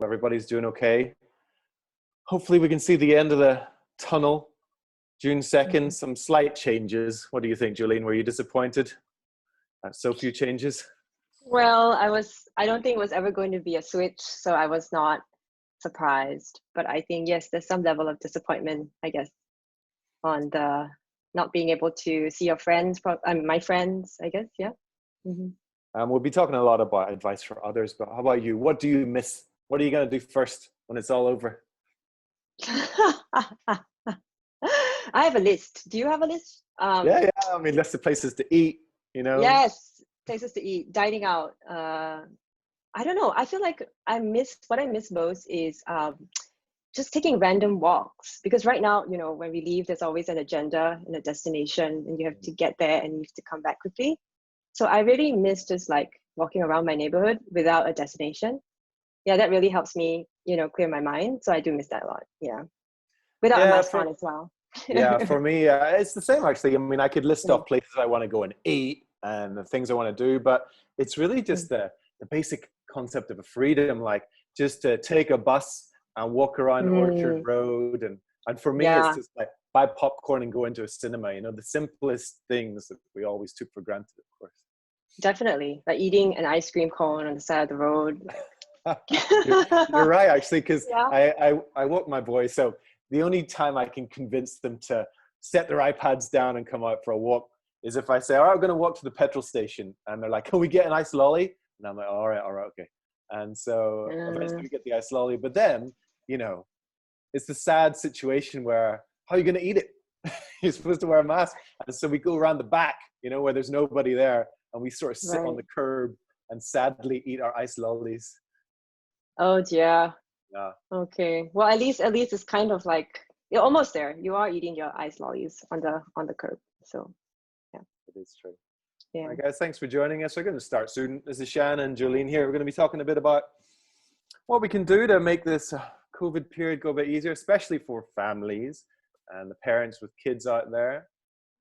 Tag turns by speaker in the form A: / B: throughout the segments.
A: Hope everybody's doing okay. Hopefully we can see the end of the tunnel. June 2nd, some slight changes. What do you think, Jolene? Were you disappointed at so few changes?
B: Well, I don't think it was ever going to be a switch, so I was not surprised. But I think, yes, there's some level of disappointment, I guess, on the not being able to see your friends, my friends, I guess, yeah.
A: We'll be talking a lot about advice for others, but how about you? What do you miss? What are you going to do first when it's all over?
B: I have a list. Do you have a list?
A: Yeah. I mean, lots of places to eat, you know?
B: Yes, places to eat, dining out. I don't know. I feel like what I miss most is just taking random walks. Because right now, you know, when we leave, there's always an agenda and a destination, and you have to get there and you have to come back quickly. So I really miss just like walking around my neighborhood without a destination. Yeah, that really helps me, you know, clear my mind. So I do miss that a lot. Yeah. Without a mask on as well.
A: Yeah, for me, it's the same actually. I mean, I could list off places I want to go and eat and the things I want to do, but it's really just the basic concept of a freedom, like just to take a bus and walk around Orchard Road. And for me, it's just like buy popcorn and go into a cinema, you know, the simplest things that we always took for granted, of course.
B: Definitely, like eating an ice cream cone on the side of the road.
A: You're right, actually, because I walk my boys, so the only time I can convince them to set their iPads down and come out for a walk is if I say, all right, we're going to walk to the petrol station. And they're like, can we get an ice lolly? And I'm like, all right, okay. And so eventually we get the ice lolly. But then, you know, it's the sad situation where, how are you going to eat it? You're supposed to wear a mask. And so we go around the back, you know, where there's nobody there. And we sort of sit on the curb and sadly eat our ice lollies.
B: Oh, dear.
A: Yeah.
B: Okay. Well, at least it's kind of like you're almost there. You are eating your ice lollies on the curb. So, yeah.
A: It is true.
B: Yeah.
A: All right, guys, thanks for joining us. We're going to start soon. This is Shan and Jolene here. We're going to be talking a bit about what we can do to make this COVID period go a bit easier, especially for families and the parents with kids out there.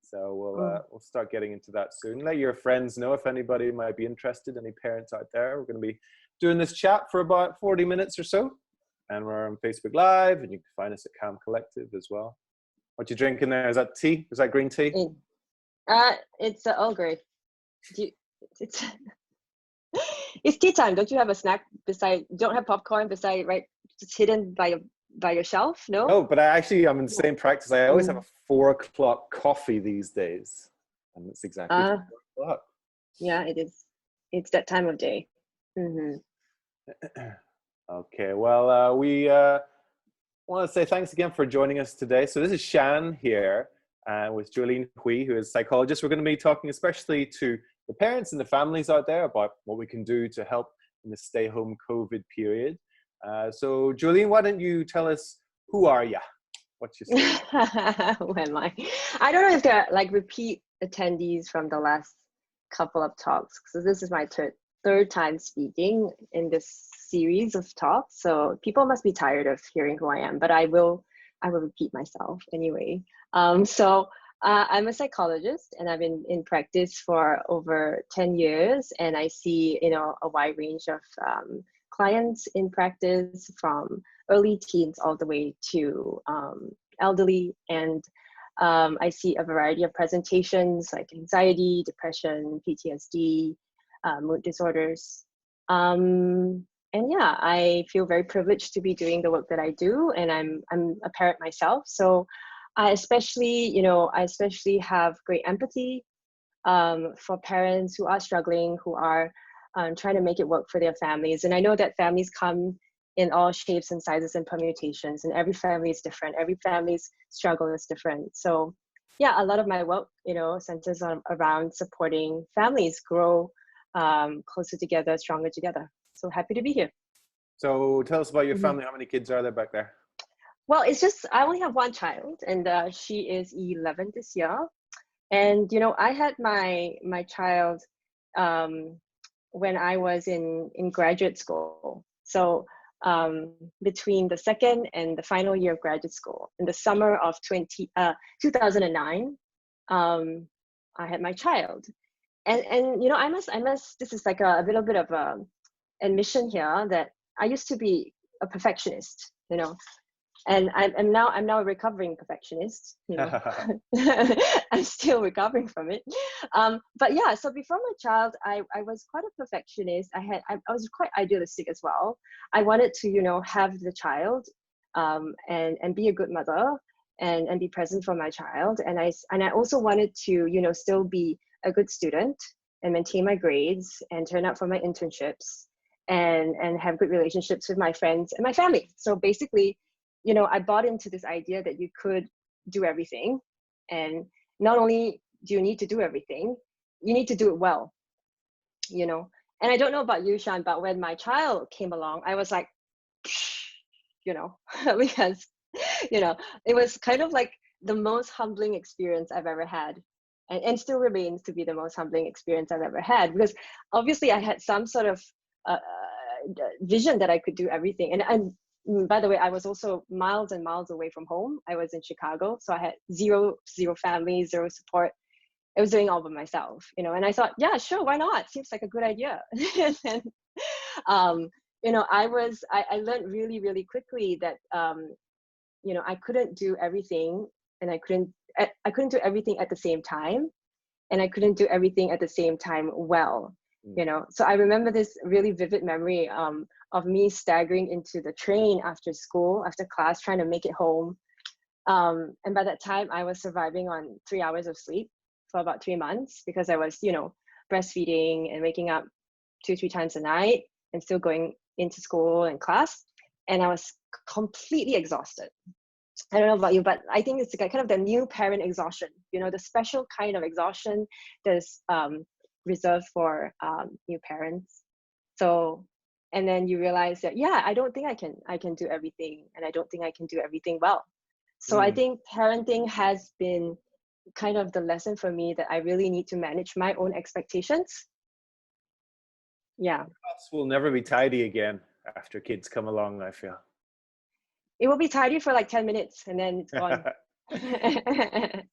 A: So we'll start getting into that soon. Let your friends know if anybody might be interested, any parents out there. We're going to be doing this chat for about 40 minutes or so. And we're on Facebook Live, and you can find us at Calm Collective as well. What you drinking there? Is that tea? Is that green tea?
B: It's Earl Grey. It's tea time. Don't you have a snack beside? Don't have popcorn beside, right? Just hidden by your shelf? No.
A: No, but I'm in the same practice. I always have a 4 o'clock coffee these days, and it's exactly 4 o'clock.
B: Yeah, it is. It's that time of day.
A: Okay, well, we want to say thanks again for joining us today. So this is Shan here with Jolene Hwee, who is a psychologist. We're going to be talking especially to the parents and the families out there about what we can do to help in the stay-home COVID period. So Jolene, why don't you tell us, who are you? What's your story?
B: Who am I? I don't know if they're like repeat attendees from the last couple of talks. So this is my third time speaking in this series of talks, so people must be tired of hearing who I am, but I will repeat myself anyway. So I'm a psychologist, and I've been in practice for over 10 years, and I see, you know, a wide range of clients in practice, from early teens all the way to elderly, and I see a variety of presentations like anxiety, depression, PTSD, mood disorders. And yeah, I feel very privileged to be doing the work that I do, and I'm a parent myself. So I especially have great empathy for parents who are struggling, who are trying to make it work for their families. And I know that families come in all shapes and sizes and permutations, and every family is different. Every family's struggle is different. So yeah, a lot of my work, you know, centers around supporting families grow closer together, stronger together. So happy to be here.
A: So tell us about your family. How many kids are there back there?
B: Well, it's just, I only have one child, and she is 11 this year. And, you know, I had my child when I was in graduate school. So between the second and the final year of graduate school, in the summer of 2009, I had my child. And you know, I must, this is like a little bit of a admission here, that I used to be a perfectionist, you know. And I'm now a recovering perfectionist, you know. I'm still recovering from it. But yeah, so before my child, I was quite a perfectionist. I was quite idealistic as well. I wanted to, you know, have the child, and be a good mother, and be present for my child. And I also wanted to, you know, still be a good student and maintain my grades and turn out for my internships and have good relationships with my friends and my family. So basically, you know, I bought into this idea that you could do everything. And not only do you need to do everything, you need to do it well, you know. And I don't know about you, Shan, but when my child came along, I was like, you know, because, you know, it was kind of like the most humbling experience I've ever had. And still remains to be the most humbling experience I've ever had, because obviously I had some sort of vision that I could do everything. And by the way, I was also miles and miles away from home. I was in Chicago, so I had zero family, zero support. I was doing all by myself, you know. And I thought, yeah, sure, why not? Seems like a good idea. And you know, I learned really, really quickly that you know, I couldn't do everything, and I couldn't do everything at the same time, and I couldn't do everything at the same time well, you know. So I remember this really vivid memory of me staggering into the train after school, after class, trying to make it home. And by that time, I was surviving on 3 hours of sleep for about 3 months, because I was, you know, breastfeeding and waking up 2-3 times a night and still going into school and class. And I was completely exhausted. I don't know about you, but I think it's kind of the new parent exhaustion, you know, the special kind of exhaustion that's reserved for new parents. So, and then you realize that, yeah, I don't think I can do everything, and I don't think I can do everything well. So I think parenting has been kind of the lesson for me that I really need to manage my own expectations. Yeah.
A: House will never be tidy again after kids come along, I feel.
B: It will be tidy for like 10 minutes and then it's gone.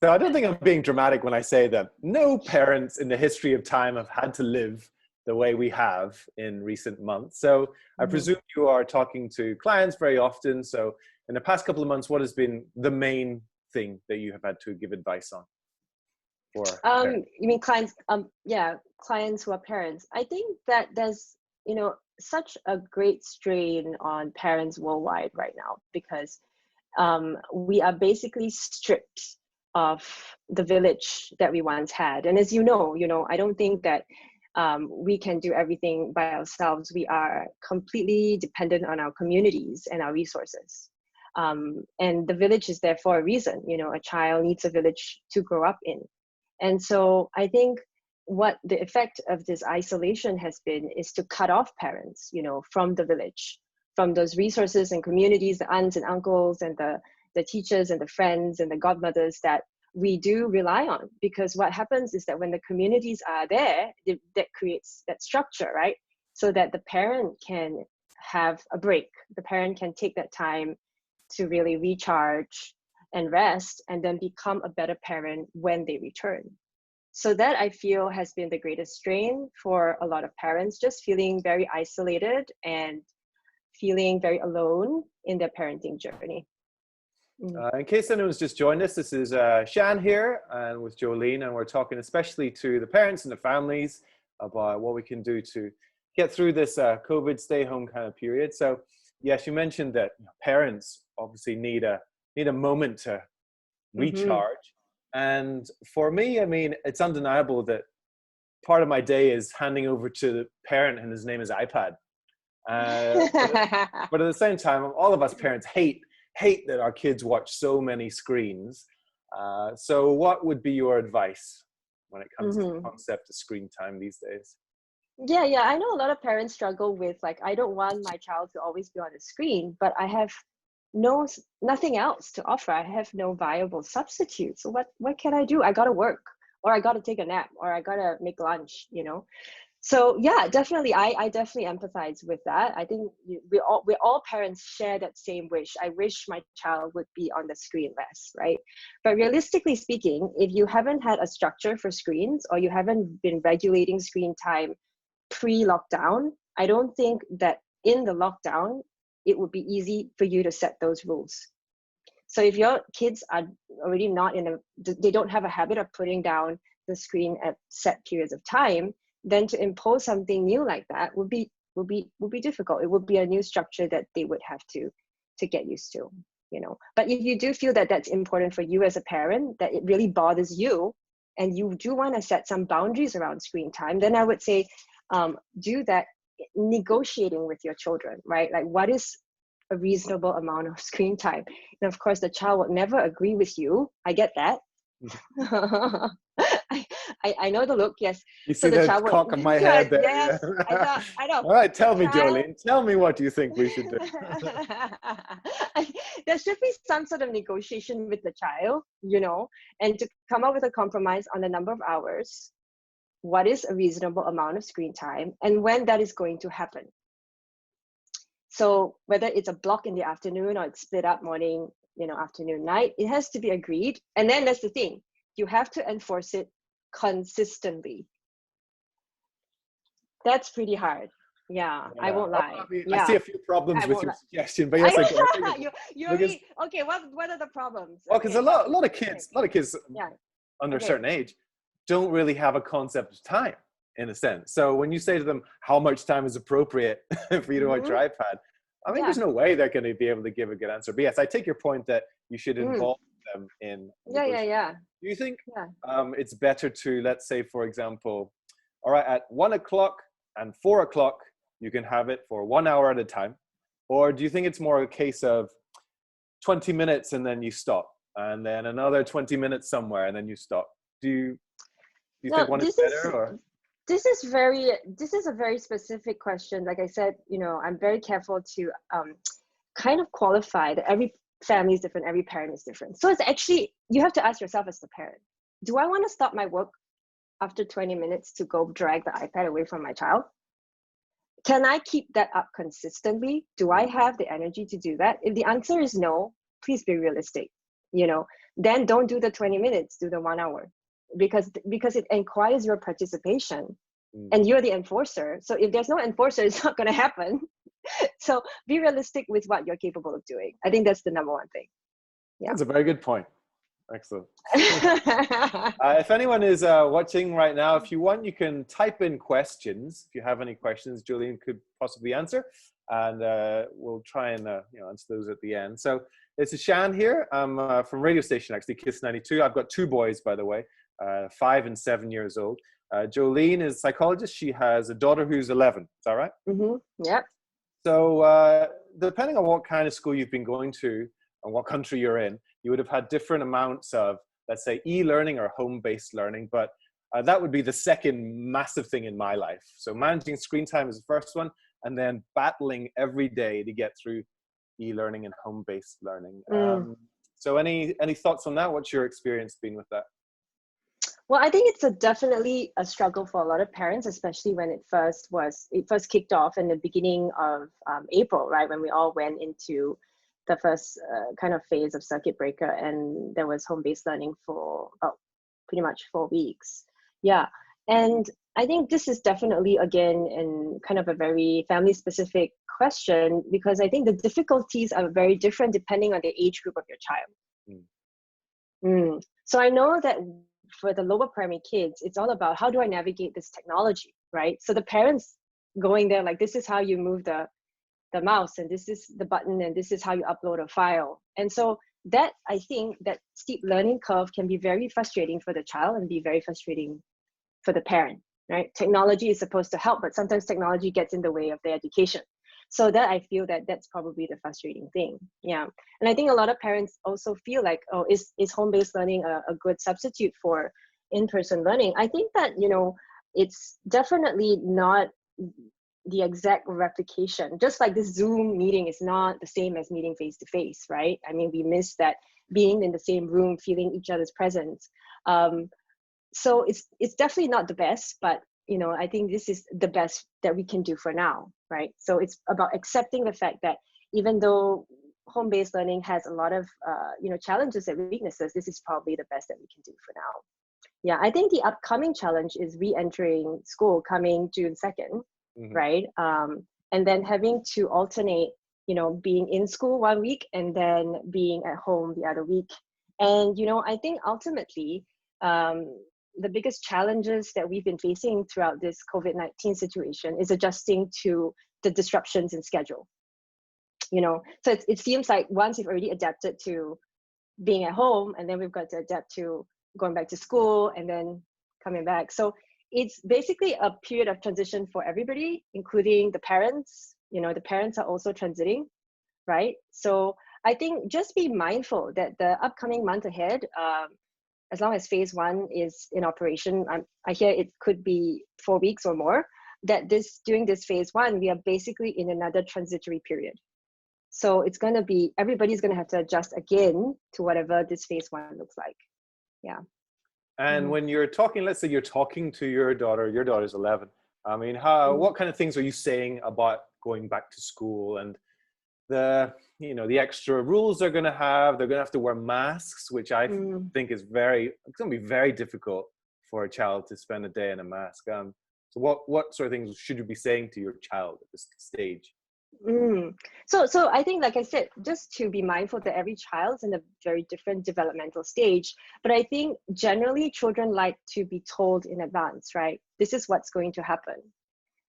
A: So I don't think I'm being dramatic when I say that no parents in the history of time have had to live the way we have in recent months. So I presume you are talking to clients very often. So in the past couple of months, what has been the main thing that you have had to give advice on?
B: You mean clients? Yeah, clients who are parents. I think that there's, you know, such a great strain on parents worldwide right now, because we are basically stripped of the village that we once had. And as you know, I don't think that we can do everything by ourselves. We are completely dependent on our communities and our resources. And the village is there for a reason. You know, a child needs a village to grow up in. And so I think what the effect of this isolation has been is to cut off parents, you know, from the village, from those resources and communities, the aunts and uncles and the teachers and the friends and the godmothers that we do rely on. Because what happens is that when the communities are there, that creates that structure, right? So that the parent can have a break. The parent can take that time to really recharge and rest, and then become a better parent when they return. So that, I feel, has been the greatest strain for a lot of parents, just feeling very isolated and feeling very alone in their parenting journey.
A: In case anyone's just joined us, this is Shan here and with Jolene, and we're talking especially to the parents and the families about what we can do to get through this COVID stay home kind of period. So yes, you mentioned that parents obviously need a moment to recharge. And for me, I mean, it's undeniable that part of my day is handing over to the parent, and his name is iPad. But at the same time, all of us parents hate that our kids watch so many screens. So what would be your advice when it comes to the concept of screen time these days?
B: Yeah, I know a lot of parents struggle with, like, I don't want my child to always be on the screen, but I have nothing else to offer. I have no viable substitute. So what can I do? I gotta work, or I gotta take a nap, or I gotta make lunch, you know? So yeah, definitely, I definitely empathize with that. I think we all parents share that same wish. I wish my child would be on the screen less, right? But realistically speaking, if you haven't had a structure for screens, or you haven't been regulating screen time pre-lockdown, I don't think that in the lockdown it would be easy for you to set those rules. So if your kids are already they don't have a habit of putting down the screen at set periods of time, then to impose something new like that would be difficult. It would be a new structure that they would have to get used to, you know. But if you do feel that that's important for you as a parent, that it really bothers you, and you do want to set some boundaries around screen time, then I would say do that negotiating with your children, right? Like, what is a reasonable amount of screen time? And of course, the child would never agree with you. I get that. I know the look, yes.
A: You see the cock of my head there.
B: Yes,
A: Yeah.
B: I know.
A: All right, tell me, Jolene. Tell me what you think we should do.
B: There should be some sort of negotiation with the child, you know, and to come up with a compromise on the number of hours, what is a reasonable amount of screen time, and when that is going to happen. So whether it's a block in the afternoon or it's split up morning, you know, afternoon, night, it has to be agreed. And then that's the thing, you have to enforce it consistently. That's pretty hard. Yeah, I won't lie.
A: I see a few problems with your suggestion, but yes,
B: okay. What are the problems?
A: Well, because a lot of kids under a certain age don't really have a concept of time, in a sense. So when you say to them how much time is appropriate for you to watch your iPad, I mean, there's no way they're going to be able to give a good answer. But yes, I take your point that you should involve them in.
B: Yeah.
A: Do you think it's better to, let's say, for example, all right, at 1 o'clock and 4 o'clock, you can have it for 1 hour at a time? Or do you think it's more a case of 20 minutes and then you stop, and then another 20 minutes somewhere and then you stop? Do you think one is better? Or?
B: This is a very specific question. Like I said, you know, I'm very careful to kind of qualify that every family is different, every parent is different. So it's actually, you have to ask yourself as the parent, do I want to stop my work after 20 minutes to go drag the iPad away from my child? Can I keep that up consistently? Do I have the energy to do that? If the answer is no, please be realistic, you know, then don't do the 20 minutes, do the 1 hour. Because it requires your participation, and you're the enforcer. So if there's no enforcer, it's not going to happen. So be realistic with what you're capable of doing. I think that's the number one thing. Yeah,
A: that's a very good point. Excellent. If anyone is watching right now, if you want, you can type in questions. If you have any questions, Jolene could possibly answer, and we'll try and answer those at the end. So this is Shan here. I'm from radio station, actually, Kiss92. I've got two boys, by the way. 5 and 7 years old. Jolene is a psychologist. She has a daughter who's 11. Is that right?
B: Mm-hmm. Yep.
A: So depending on what kind of school you've been going to and what country you're in, you would have had different amounts of, let's say, e-learning or home-based learning. But that would be the second massive thing in my life. So managing screen time is the first one, and then battling every day to get through e-learning and home-based learning. So any thoughts on that? What's your experience been with that?
B: Well, I think it's definitely a struggle for a lot of parents, especially when it first kicked off in the beginning of April, right? When we all went into the first kind of phase of circuit breaker, and there was home-based learning for about pretty much 4 weeks. Yeah. And I think this is definitely, again, in kind of a very family-specific question, because I think the difficulties are very different depending on the age group of your child. So I know that for the lower primary kids, it's all about how do I navigate this technology, right? So the parents going there, like, this is how you move the mouse, and this is the button, and this is how you upload a file. And so that, I think that steep learning curve can be very frustrating for the child and be very frustrating for the parent, right? Technology is supposed to help, but sometimes technology gets in the way of their education. So that, I feel that that's probably the frustrating thing. Yeah. And I think a lot of parents also feel like, oh, is home-based learning a good substitute for in-person learning? I think that, you know, it's definitely not the exact replication. Just like this Zoom meeting is not the same as meeting face-to-face, right? I mean, we miss that being in the same room, feeling each other's presence. So it's definitely not the best, but you know, I think this is the best that we can do for now, right? So it's about accepting the fact that even though home-based learning has a lot of, challenges and weaknesses, this is probably the best that we can do for now. Yeah, I think the upcoming challenge is re-entering school coming June 2nd, right? And then having to alternate being in school 1 week and then being at home the other week. And, I think ultimately, the biggest challenges that we've been facing throughout this COVID-19 situation is adjusting to the disruptions in schedule. So it seems like once you've already adapted to being at home, and then we've got to adapt to going back to school and then coming back. So it's basically a period of transition for everybody, including the parents. The parents are also transiting, right? So I think just be mindful that the upcoming month ahead, as long as phase 1 is in operation, I hear it could be 4 weeks or more, that during this phase 1, we are basically in another transitory period. So it's going to be, everybody's going to have to adjust again to whatever this phase 1 looks like. Yeah.
A: And when you're talking, let's say you're talking to your daughter's 11. I mean, what kind of things are you saying about going back to school and the extra rules they're going to have? They're going to have to wear masks, which I think is it's going to be very difficult for a child to spend a day in a mask. So what sort of things should you be saying to your child at this stage?
B: So I think, like I said, just to be mindful that every child's in a very different developmental stage. But I think generally children like to be told in advance, right? This is what's going to happen,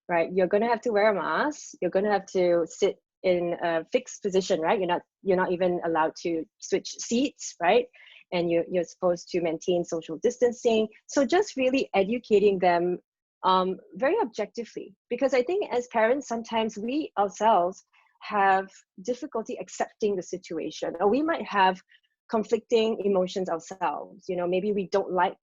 B: right? You're going to have to wear a mask. You're going to have to sit in a fixed position, right? You're not even allowed to switch seats, right? And you're supposed to maintain social distancing. So just really educating them very objectively, because I think as parents, sometimes we ourselves have difficulty accepting the situation, or we might have conflicting emotions ourselves. Maybe we don't like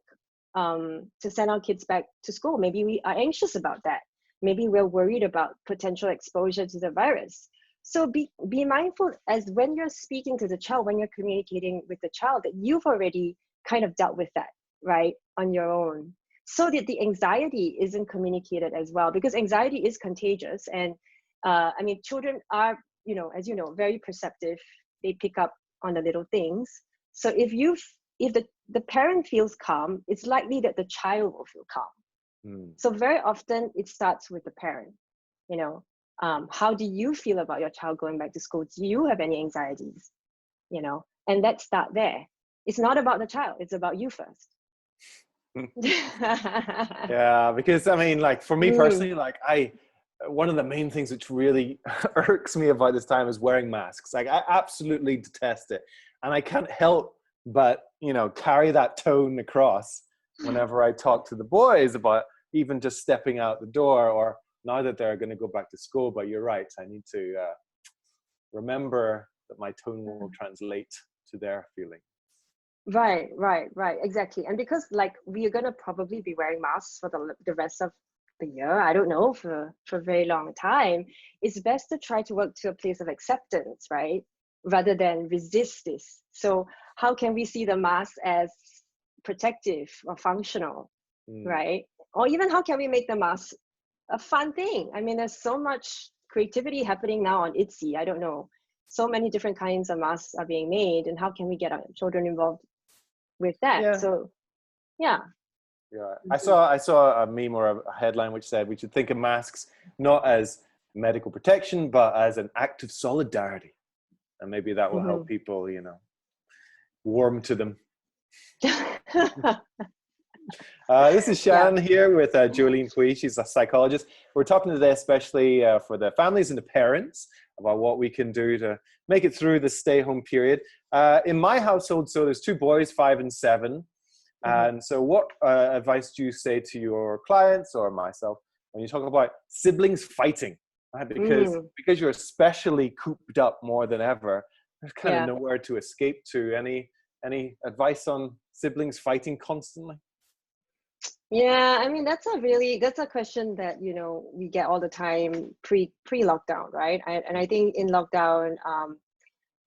B: to send our kids back to school. Maybe we are anxious about that. Maybe we're worried about potential exposure to the virus. So be mindful as when you're speaking to the child, when you're communicating with the child, that you've already kind of dealt with that, right, on your own, so that the anxiety isn't communicated as well, because anxiety is contagious. And children are, as you know, very perceptive. They pick up on the little things. So if the parent feels calm, it's likely that the child will feel calm. So very often it starts with the parent. How do you feel about your child going back to school? Do you have any anxieties? And let's start there. It's not about the child, it's about you first.
A: Yeah, because for me personally, one of the main things which really irks me about this time is wearing masks. I absolutely detest it, and I can't help but carry that tone across whenever I talk to the boys about even just stepping out the door, or now that they're going to go back to school. But you're right, I need to remember that my tone will translate to their feeling.
B: Right, exactly. And because we are going to probably be wearing masks for the rest of the year, I don't know, for a very long time, it's best to try to work to a place of acceptance, right, rather than resist this. So how can we see the mask as protective or functional, right? Or even how can we make the mask a fun thing? There's so much creativity happening now on Etsy. I don't know, so many different kinds of masks are being made, and how can we get our children involved with that?
A: Yeah.
B: So yeah.
A: I saw a meme or a headline which said we should think of masks not as medical protection, but as an act of solidarity, and maybe that will help people warm to them. This is Shan here with Jolene Hwee. She's a psychologist. We're talking today especially for the families and the parents about what we can do to make it through the stay-home period. In my household, so there's 2 boys, 5 and 7. And so what advice do you say to your clients or myself when you talk about siblings fighting? Right? Because you're especially cooped up more than ever, there's kind of nowhere to escape to. Any advice on siblings fighting constantly?
B: Yeah, that's a question that, we get all the time pre-lockdown, right? And I think in lockdown,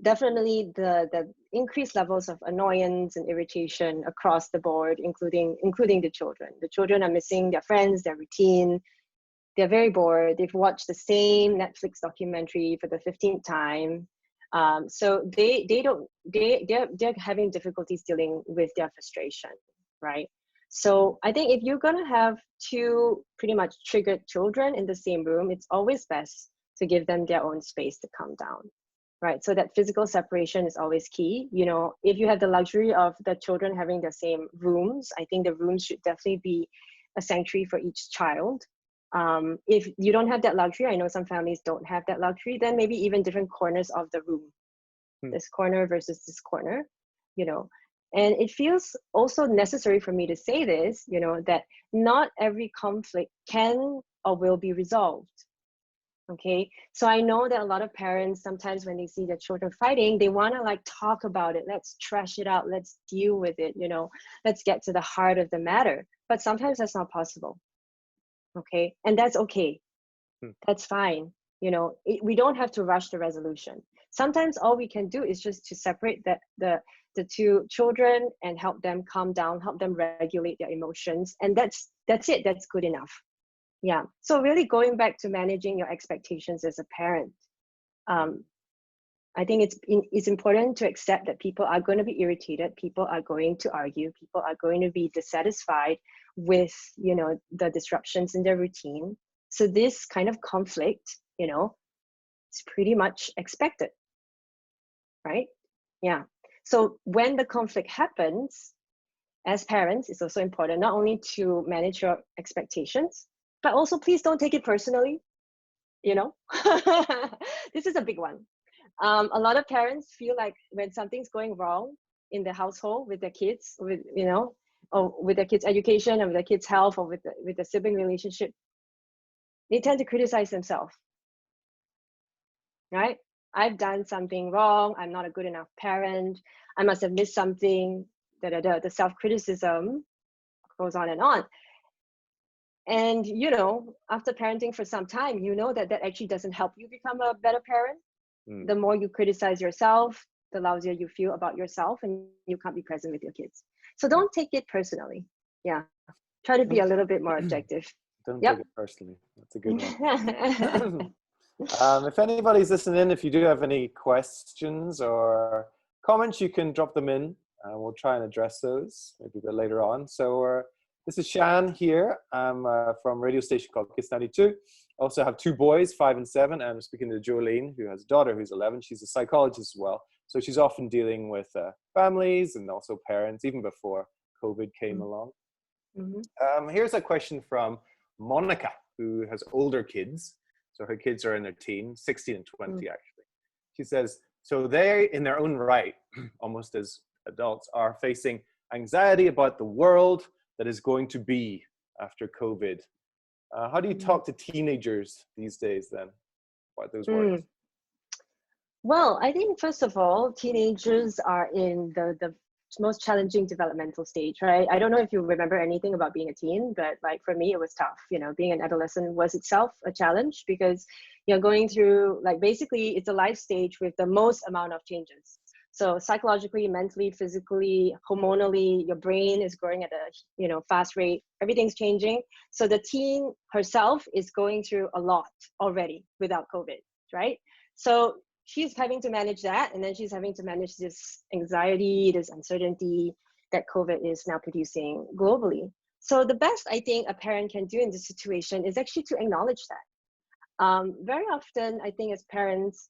B: definitely the increased levels of annoyance and irritation across the board, including the children. The children are missing their friends, their routine. They're very bored. They've watched the same Netflix documentary for the 15th time. So they're having difficulties dealing with their frustration, right? So I think if you're gonna have 2 pretty much triggered children in the same room, it's always best to give them their own space to calm down, right? So that physical separation is always key. You know, if you have the luxury of the children having the same rooms, I think the rooms should definitely be a sanctuary for each child. If you don't have that luxury, I know some families don't have that luxury, then maybe even different corners of the room, this corner versus this corner, you know. And it feels also necessary for me to say this, you know, that not every conflict can or will be resolved. Okay, so I know that a lot of parents, sometimes when they see their children fighting, they want to like talk about it. Let's trash it out. Let's deal with it. You know, let's get to the heart of the matter. But sometimes that's not possible. Okay, and that's okay. That's fine. You know, we don't have to rush the resolution. Sometimes all we can do is just to separate the two children and help them calm down, help them regulate their emotions, and that's it. That's good enough. Yeah. So really going back to managing your expectations as a parent, I think it's important to accept that people are going to be irritated, people are going to argue, people are going to be dissatisfied with, you know, the disruptions in their routine. So this kind of conflict, you know, is pretty much expected, right? Yeah. So when the conflict happens, as parents, it's also important not only to manage your expectations, but also please don't take it personally, you know. This is a big one. A lot of parents feel like when something's going wrong in the household with their kids, with, you know, or with their kids' education or with their kids' health or with the sibling relationship, they tend to criticize themselves, right? I've done something wrong. I'm not a good enough parent. I must have missed something. The self-criticism goes on and on. And, you know, after parenting for some time, you know that actually doesn't help you become a better parent. The more you criticize yourself, the lousier you feel about yourself, and you can't be present with your kids. So don't take it personally. Yeah. Try to be a little bit more objective.
A: Don't take it personally. That's a good one. If anybody's listening in, if you do have any questions or comments, you can drop them in. We'll try and address those maybe a bit later on. So this is Shan here. I'm from a radio station called Kiss92. I also have two boys, 5 and 7. I'm speaking to Jolene, who has a daughter who's 11. She's a psychologist as well. So she's often dealing with families and also parents, even before COVID came along. Here's a question from Monica, who has older kids. So her kids are in their teens, 16 and 20 actually. She says, so they, in their own right, almost as adults, are facing anxiety about the world that is going to be after COVID. How do you talk to teenagers these days then about those worries?
B: Well, I think first of all, teenagers are in the most challenging developmental stage, right? I don't know if you remember anything about being a teen, but like for me, it was tough. You know, being an adolescent was itself a challenge because you're going through, like, basically it's a life stage with the most amount of changes. So psychologically, mentally, physically, hormonally, your brain is growing at a, you know, fast rate. Everything's changing. So the teen herself is going through a lot already without COVID, right? So she's having to manage that, and then she's having to manage this anxiety, this uncertainty that COVID is now producing globally. So the best I think a parent can do in this situation is actually to acknowledge that. Very often, I think as parents,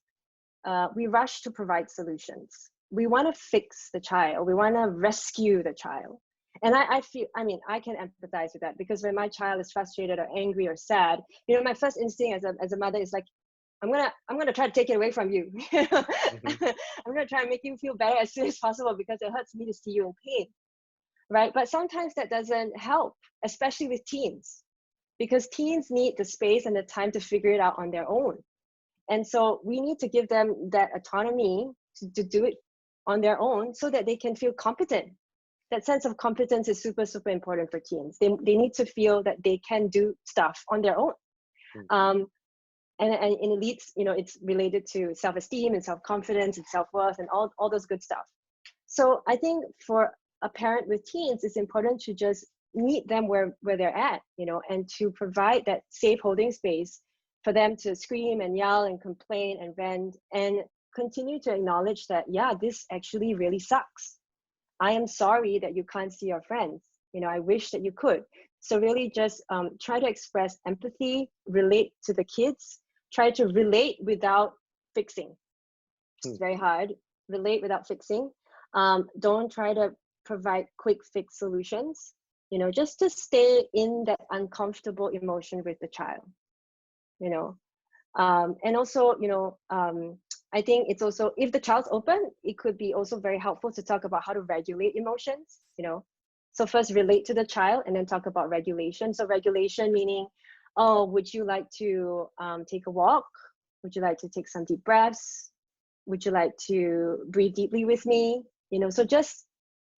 B: we rush to provide solutions. We want to fix the child. We want to rescue the child. And I feel, I mean, I can empathize with that, because when my child is frustrated or angry or sad, you know, my first instinct as a mother is like, I'm gonna try to take it away from you. I'm gonna try and make you feel better as soon as possible, because it hurts me to see you in pain, right? But sometimes that doesn't help, especially with teens, because teens need the space and the time to figure it out on their own. And so we need to give them that autonomy to do it on their own so that they can feel competent. That sense of competence is super, super important for teens. They need to feel that they can do stuff on their own. And it leads, you know, it's related to self-esteem and self-confidence and self-worth and all those good stuff. So I think for a parent with teens, it's important to just meet them where they're at, you know, and to provide that safe holding space for them to scream and yell and complain and vent, and continue to acknowledge that, yeah, this actually really sucks. I am sorry that you can't see your friends. You know, I wish that you could. So really just try to express empathy, relate to the kids, try to relate without fixing. It's
A: Hmm.
B: very hard. Relate without fixing. Don't try to provide quick fix solutions, you know, just to stay in that uncomfortable emotion with the child, you know. And also, you know, I think it's also, if the child's open, it could be also very helpful to talk about how to regulate emotions, you know. So first relate to the child and then talk about regulation. So regulation meaning, oh, would you like to take a walk? Would you like to take some deep breaths? Would you like to breathe deeply with me? You know, so just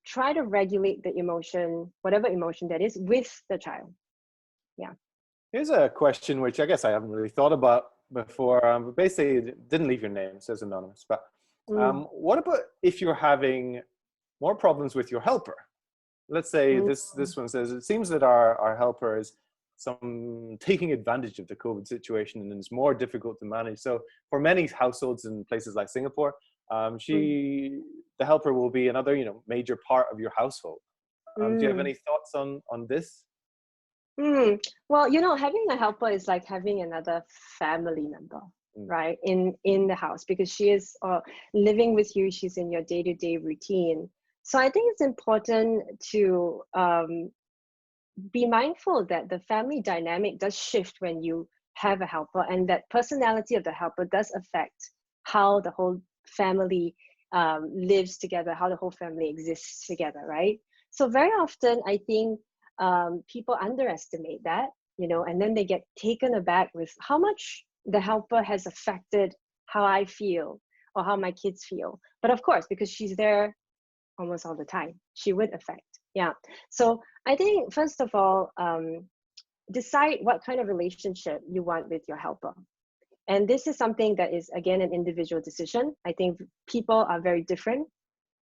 B: try to regulate the emotion, whatever emotion that is, with the child. Yeah.
A: Here's a question which I guess I haven't really thought about before. But basically, it didn't leave your name, it says anonymous. But what about if you're having more problems with your helper? Let's say this one says, it seems that our helper is taking advantage of the COVID situation and it's more difficult to manage. So for many households in places like Singapore, the helper will be another, you know, major part of your household. Do you have any thoughts on this?
B: Well, you know, having a helper is like having another family member, right? In the house, because she is living with you. She's in your day-to-day routine. So I think it's important to be mindful that the family dynamic does shift when you have a helper, and that personality of the helper does affect how the whole family lives together, how the whole family exists together, right? So very often, I think people underestimate that, you know, and then they get taken aback with how much the helper has affected how I feel or how my kids feel. But of course, because she's there almost all the time, she would affect. Yeah. So I think, first of all, decide what kind of relationship you want with your helper. And this is something that is, again, an individual decision. I think people are very different,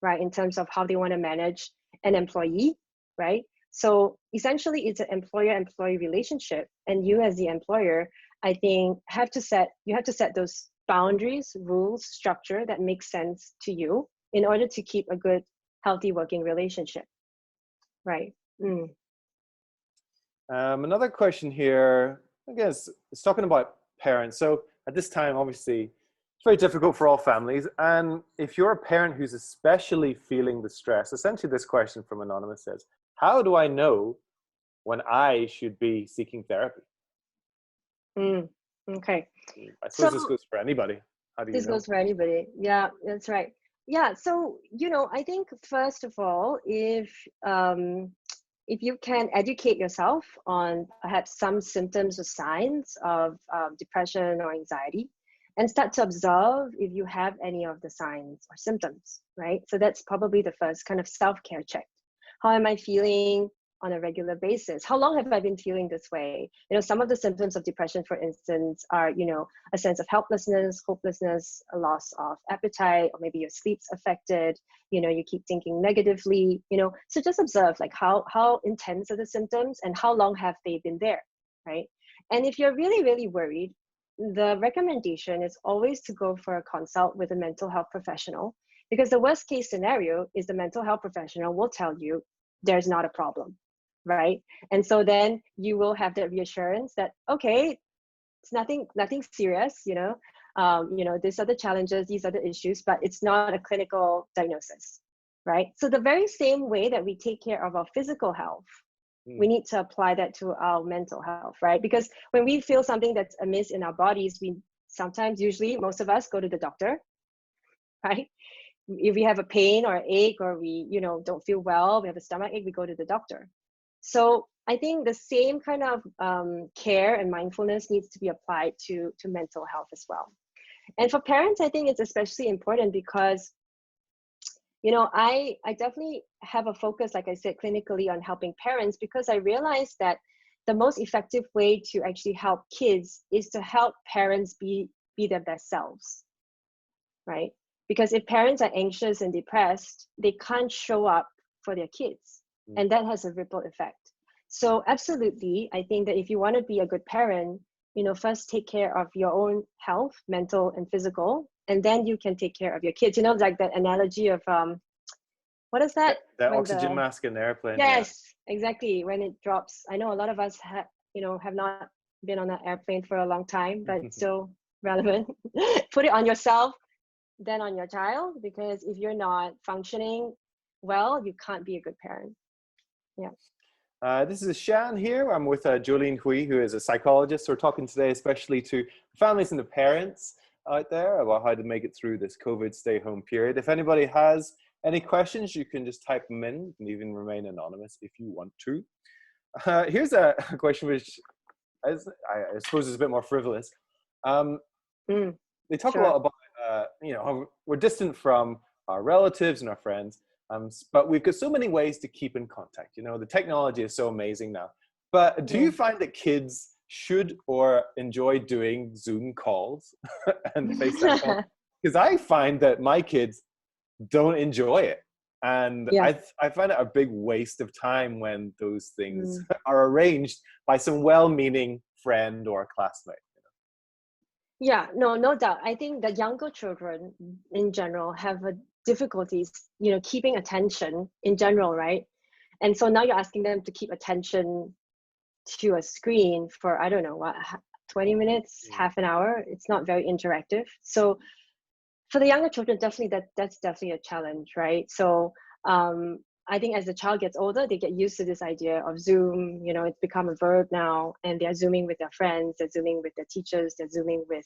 B: right, in terms of how they want to manage an employee, right? So essentially, it's an employer-employee relationship, and you as the employer, I think, have to set those boundaries, rules, structure that makes sense to you in order to keep a good, healthy working relationship, right?
A: Another question here, I guess, it's talking about parents. So at this time, obviously, it's very difficult for all families. And if you're a parent who's especially feeling the stress, essentially this question from Anonymous says, how do I know when I should be seeking therapy?
B: Okay.
A: I suppose this goes for anybody. How do you know?
B: This goes for anybody. Yeah, that's right. Yeah, so, you know, I think first of all, if you can educate yourself on perhaps some symptoms or signs of depression or anxiety, and start to observe if you have any of the signs or symptoms, right? So that's probably the first kind of self-care check. How am I feeling on a regular basis? How long have I been feeling this way? You know, some of the symptoms of depression, for instance, are, you know, a sense of helplessness, hopelessness, a loss of appetite, or maybe your sleep's affected, you know, you keep thinking negatively, you know. So just observe, like, how intense are the symptoms and how long have they been there, right? And if you're really, really worried, the recommendation is always to go for a consult with a mental health professional, because the worst case scenario is the mental health professional will tell you there's not a problem, right? And so then you will have that reassurance that, okay, it's nothing serious, you know, these are the challenges, these are the issues, but it's not a clinical diagnosis, right? So the very same way that we take care of our physical health, we need to apply that to our mental health, right? Because when we feel something that's amiss in our bodies, we sometimes, usually most of us, go to the doctor, right? If we have a pain or an ache, or we, you know, don't feel well, we have a stomach ache, we go to the doctor. So I think the same kind of care and mindfulness needs to be applied to mental health as well. And for parents, I think it's especially important because, you know, I definitely have a focus, like I said, clinically on helping parents, because I realized that the most effective way to actually help kids is to help parents be their best selves, right? Because if parents are anxious and depressed, they can't show up for their kids, and that has a ripple effect. So absolutely, I think that if you want to be a good parent, you know, first take care of your own health, mental and physical, and then you can take care of your kids. You know, like that analogy of what is that?
A: The oxygen mask in the airplane.
B: Yes, yeah. Exactly. When it drops, I know a lot of us have not been on an airplane for a long time, but still relevant. Put it on yourself, then on your child, because if you're not functioning well, you can't be a good parent. Yeah.
A: This is Shan here. I'm with Jolene Hwee, who is a psychologist. We're talking today especially to families and the parents out there about how to make it through this COVID stay-home period. If anybody has any questions, you can just type them in. You can even remain anonymous if you want to. Here's a question which I suppose is a bit more frivolous. They talk a lot about, how we're distant from our relatives and our friends, but we've got so many ways to keep in contact. The technology is so amazing now. But do you find that kids should or enjoy doing Zoom calls and FaceTime calls? Because I find that my kids don't enjoy it. And I find it a big waste of time when those things are arranged by some well-meaning friend or classmate.
B: Yeah, no doubt. I think the younger children in general have difficulties, keeping attention in general, right? And so now you're asking them to keep attention to a screen for, I don't know, 20 minutes, half an hour. It's not very interactive. So for the younger children, definitely that's definitely a challenge, right? So I think as the child gets older, they get used to this idea of Zoom. It's become a verb now, and they're Zooming with their friends, they're Zooming with their teachers, they're Zooming with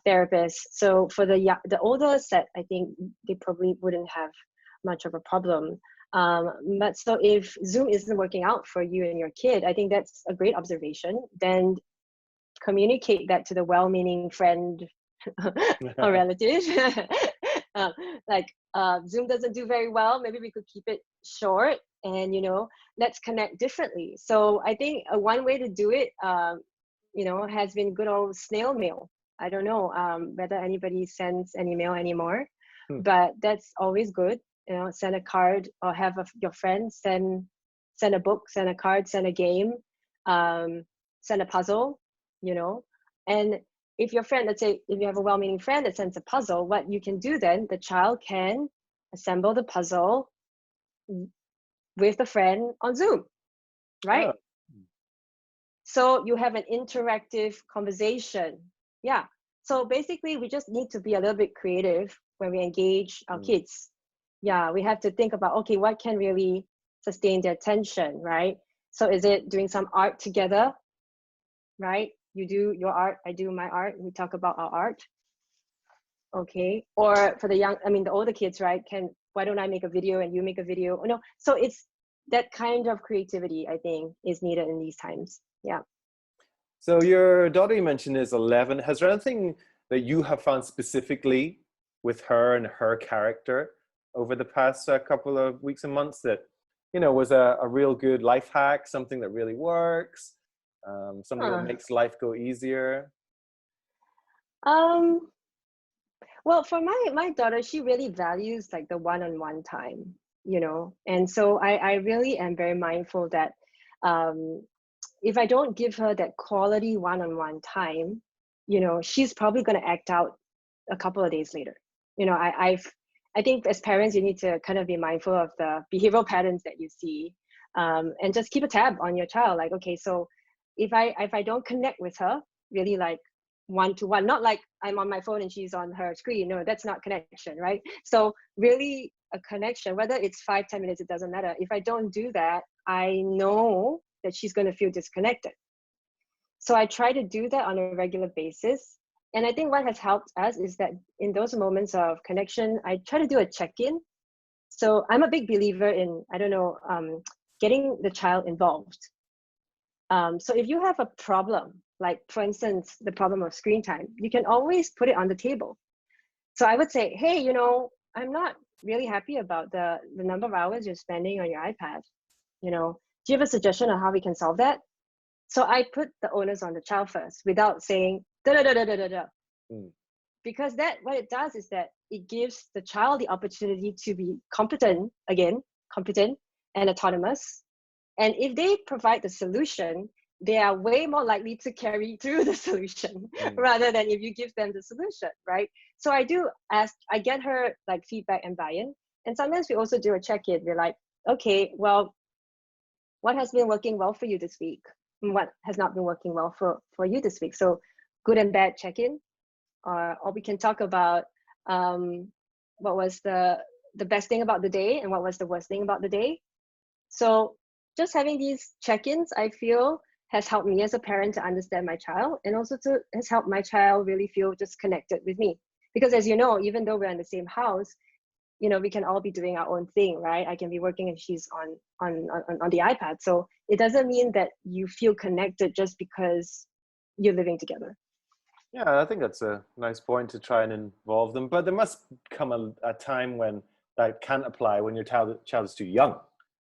B: therapists. So for the older set, I think they probably wouldn't have much of a problem. But so if Zoom isn't working out for you and your kid, I think that's a great observation. Then communicate that to the well-meaning friend or relative. Zoom doesn't do very well. Maybe we could keep it short and, let's connect differently. So I think one way to do it, has been good old snail mail. I don't know whether anybody sends any mail anymore, but that's always good. Send a card or have your friends send a book, send a card, send a game, send a puzzle, and if your friend, let's say, if you have a well-meaning friend that sends a puzzle, what you can do then, the child can assemble the puzzle with the friend on Zoom, right? Oh. So you have an interactive conversation. Yeah. So basically, we just need to be a little bit creative when we engage our kids. Yeah, we have to think about, okay, what can really sustain their attention, right? So is it doing some art together, right? You do your art, I do my art, we talk about our art. Okay. Or for the older kids, right? Why don't I make a video and you make a video? Oh, no. So it's that kind of creativity, I think, is needed in these times. Yeah.
A: So your daughter you mentioned is 11. Has there anything that you have found specifically with her and her character over the past couple of weeks and months that, was a real good life hack, something that really works? Something that makes life go easier?
B: Well, for my daughter, she really values like the one-on-one time, and so I really am very mindful that if I don't give her that quality one-on-one time, she's probably going to act out a couple of days later. I think as parents, you need to kind of be mindful of the behavioral patterns that you see, and just keep a tab on your child. Like, okay, so if I don't connect with her really like one-to-one, not like I'm on my phone and she's on her screen. No, that's not connection, right? So really a connection, whether it's 5-10 minutes, it doesn't matter. If I don't do that, I know that she's going to feel disconnected. So I try to do that on a regular basis. And I think what has helped us is that in those moments of connection, I try to do a check-in. So I'm a big believer in, getting the child involved. So if you have a problem, like for instance, the problem of screen time, you can always put it on the table. So I would say, hey, I'm not really happy about the number of hours you're spending on your iPad. Do you have a suggestion on how we can solve that? So I put the onus on the child first without saying da da da da da da. Because what it does is that it gives the child the opportunity to be competent and autonomous. And if they provide the solution, they are way more likely to carry through the solution rather than if you give them the solution, right? So I get her like feedback and buy-in. And sometimes we also do a check-in. We're like, okay, well, what has been working well for you this week? what has not been working well for you this week. So good and bad check-in, or we can talk about what was the best thing about the day and what was the worst thing about the day. So just having these check-ins, I feel, has helped me as a parent to understand my child, and also has helped my child really feel just connected with me. Because as you know, even though we're in the same house, you know, we can all be doing our own thing, right? I can be working and she's on the iPad. So it doesn't mean that you feel connected just because you're living together.
A: Yeah, I think that's a nice point, to try and involve them. But there must come a time when that can't apply, when your child is too young.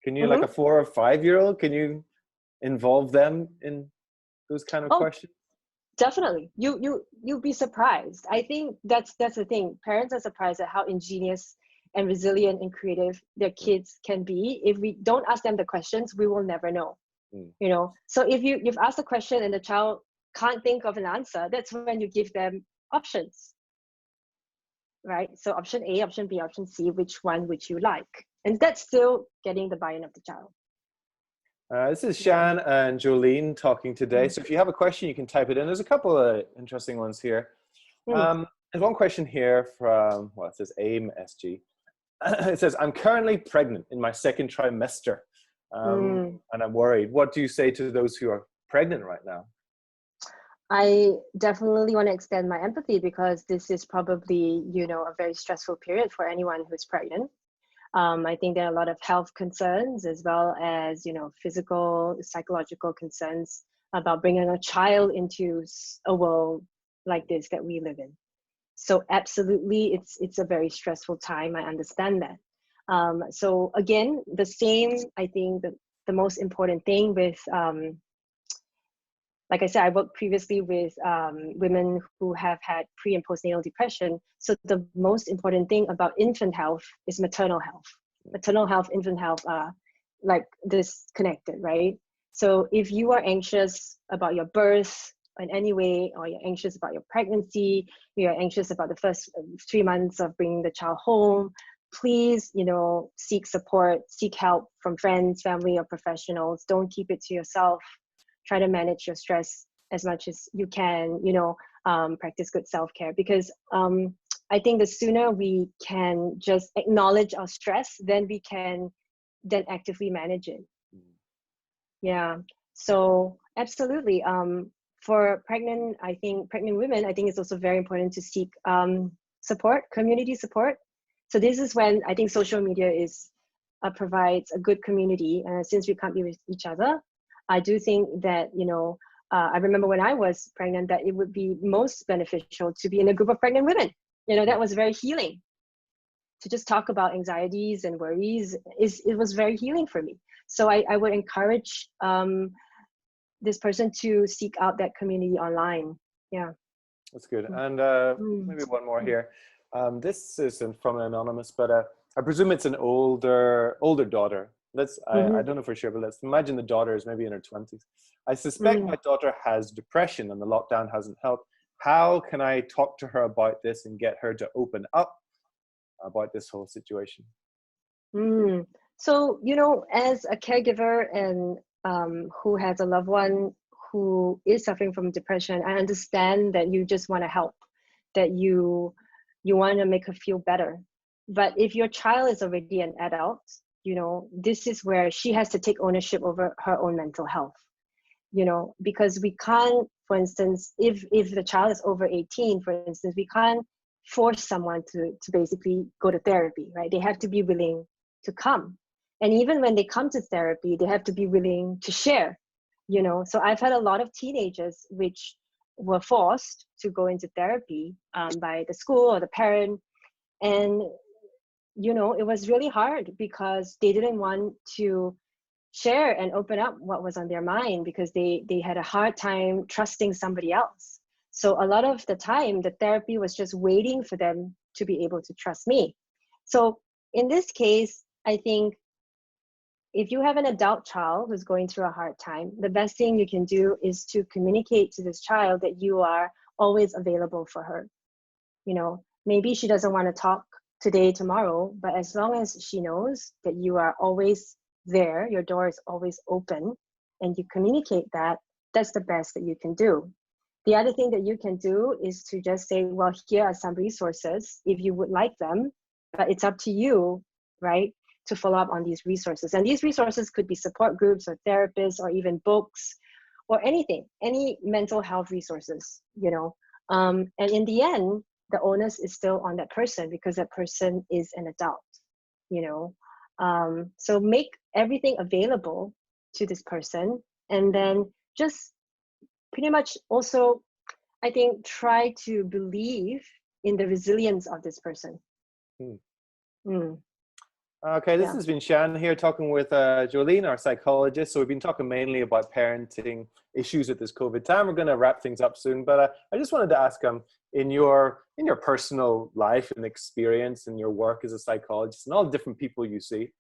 A: Can you, like a 4 or 5 year old, can you involve them in those kind of questions?
B: Definitely. You'll be surprised. I think that's the thing. Parents are surprised at how ingenious and resilient and creative their kids can be. If we don't ask them the questions, we will never know. You know, so if you've asked a question and the child can't think of an answer, that's when you give them options, right? So option A, option B, option C, which one would you like? And that's still getting the buy-in of the child.
A: This is Shan and Jolene talking today. So if you have a question, you can type it in. There's a couple of interesting ones here. There's one question here from, well, it says AIM SG. It says, I'm currently pregnant in my 2nd trimester, and I'm worried. What do you say to those who are pregnant right now?
B: I definitely want to extend my empathy, because this is probably, you know, a very stressful period for anyone who's pregnant. I think there are a lot of health concerns, as well as, you know, physical, psychological concerns about bringing a child into a world like this that we live in. So absolutely, it's a very stressful time. I understand that. So again, the same, I think the most important thing with, like I said, I worked previously with women who have had pre and postnatal depression. So the most important thing about infant health is maternal health. Maternal health, infant health are like disconnected, right? So if you are anxious about your birth in any way, or you're anxious about your pregnancy, you're anxious about the first 3 months of bringing the child home, please, you know, seek support, seek help from friends, family, or professionals. Don't keep it to yourself. Try to manage your stress as much as you can, you know, practice good self-care, because I think the sooner we can just acknowledge our stress, then we can then actively manage it. Yeah, so absolutely. For pregnant women, I think it's also very important to seek support, community support. So this is when I think social media provides a good community, since we can't be with each other. I do think that, you know, I remember when I was pregnant that it would be most beneficial to be in a group of pregnant women. You know, that was very healing. To just talk about anxieties and worries, it was very healing for me. So I would encourage this person to seek out that community online. Yeah.
A: That's good. And maybe one more here. This isn't from an anonymous, but I presume it's an older daughter. I don't know for sure, but let's imagine the daughter is maybe in her 20s. I suspect my daughter has depression and the lockdown hasn't helped. How can I talk to her about this and get her to open up about this whole situation?
B: So, you know, as a caregiver and who has a loved one who is suffering from depression, I understand that you just want to help, that you want to make her feel better. But if your child is already an adult, you know, this is where she has to take ownership over her own mental health, you know, because we can't, for instance, if the child is over 18, for instance, we can't force someone to basically go to therapy, right? They have to be willing to come. And even when they come to therapy, they have to be willing to share, you know. So I've had a lot of teenagers which were forced to go into therapy by the school or the parent. And, you know, it was really hard because they didn't want to share and open up what was on their mind, because they had a hard time trusting somebody else. So a lot of the time, the therapy was just waiting for them to be able to trust me. So in this case, I think if you have an adult child who's going through a hard time, the best thing you can do is to communicate to this child that you are always available for her. You know, maybe she doesn't want to talk today, tomorrow, but as long as she knows that you are always there, your door is always open, and you communicate that, that's the best that you can do. The other thing that you can do is to just say, well, here are some resources if you would like them, but it's up to you, right, to follow up on these resources. And these resources could be support groups or therapists or even books or anything, any mental health resources, you know. And in the end, the onus is still on that person because that person is an adult, you know. So make everything available to this person, and then just pretty much also, I think, try to believe in the resilience of this person.
A: Okay, this has been Shan here talking with Jolene, our psychologist. So we've been talking mainly about parenting issues at this COVID time. We're going to wrap things up soon, but I just wanted to ask, in your personal life and experience and your work as a psychologist and all the different people you see,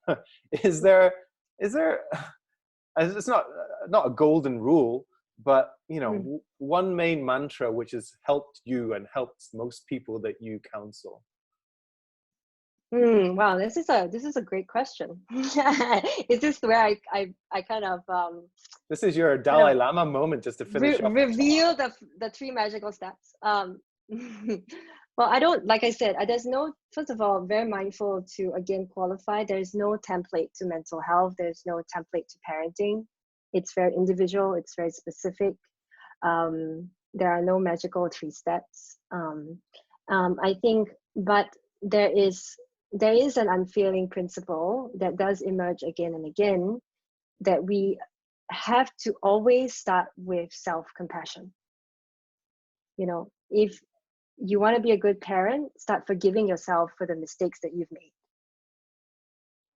A: is there it's not a golden rule, but you know, one main mantra which has helped you and helped most people that you counsel?
B: Wow, this is a great question. Is this where I kind of
A: this is your Dalai Lama moment, just to finish off.
B: Reveal the 3 magical steps. Well, I don't, like I said, there's no, first of all, very mindful to again qualify, there's no template to mental health, there's no template to parenting. It's very individual, it's very specific. There are no magical 3 steps. I think, but there is an unfailing principle that does emerge again and again, that we have to always start with self-compassion. You know, if you want to be a good parent, start forgiving yourself for the mistakes that you've made.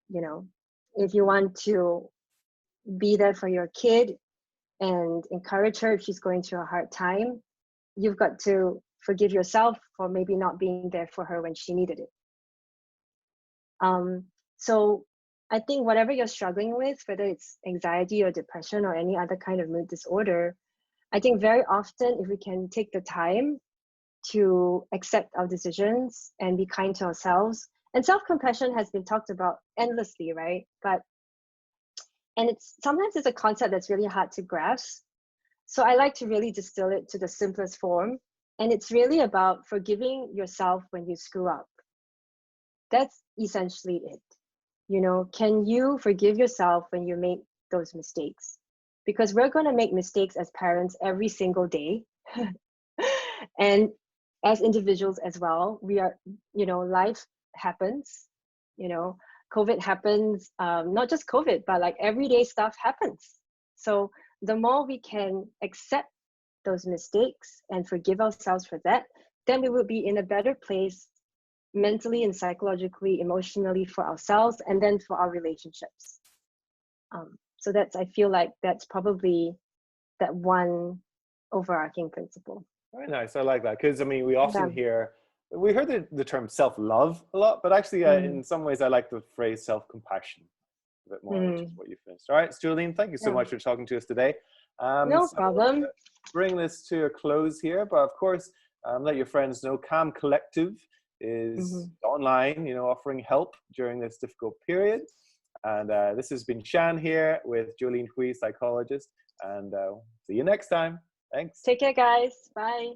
B: You know, if you want to be there for your kid and encourage her if she's going through a hard time, you've got to forgive yourself for maybe not being there for her when she needed it. So I think whatever you're struggling with, whether it's anxiety or depression or any other kind of mood disorder, I think very often if we can take the time to accept our decisions and be kind to ourselves, and self-compassion has been talked about endlessly, right? And sometimes it's a concept that's really hard to grasp. So I like to really distill it to the simplest form. And it's really about forgiving yourself when you screw up. That's essentially it. You know, can you forgive yourself when you make those mistakes? Because we're going to make mistakes as parents every single day. And as individuals as well, we are, you know, life happens, you know, COVID happens, not just COVID, but like everyday stuff happens. So the more we can accept those mistakes and forgive ourselves for that, then we will be in a better place mentally and psychologically, emotionally for ourselves, and then for our relationships. So I feel like that's probably that one overarching principle.
A: Very nice. I like that. Because I mean, we often hear the term self-love a lot, but actually in some ways I like the phrase self-compassion a bit more, which is what you finished. All right, so Jolene, thank you so much for talking to us today.
B: No problem.
A: Bring this to a close here, but of course, let your friends know Calm Collective is online, you know, offering help during this difficult period. And this has been Shan here with Jolene Hwee, psychologist, and see you next time. Thanks.
B: Take care, guys. Bye.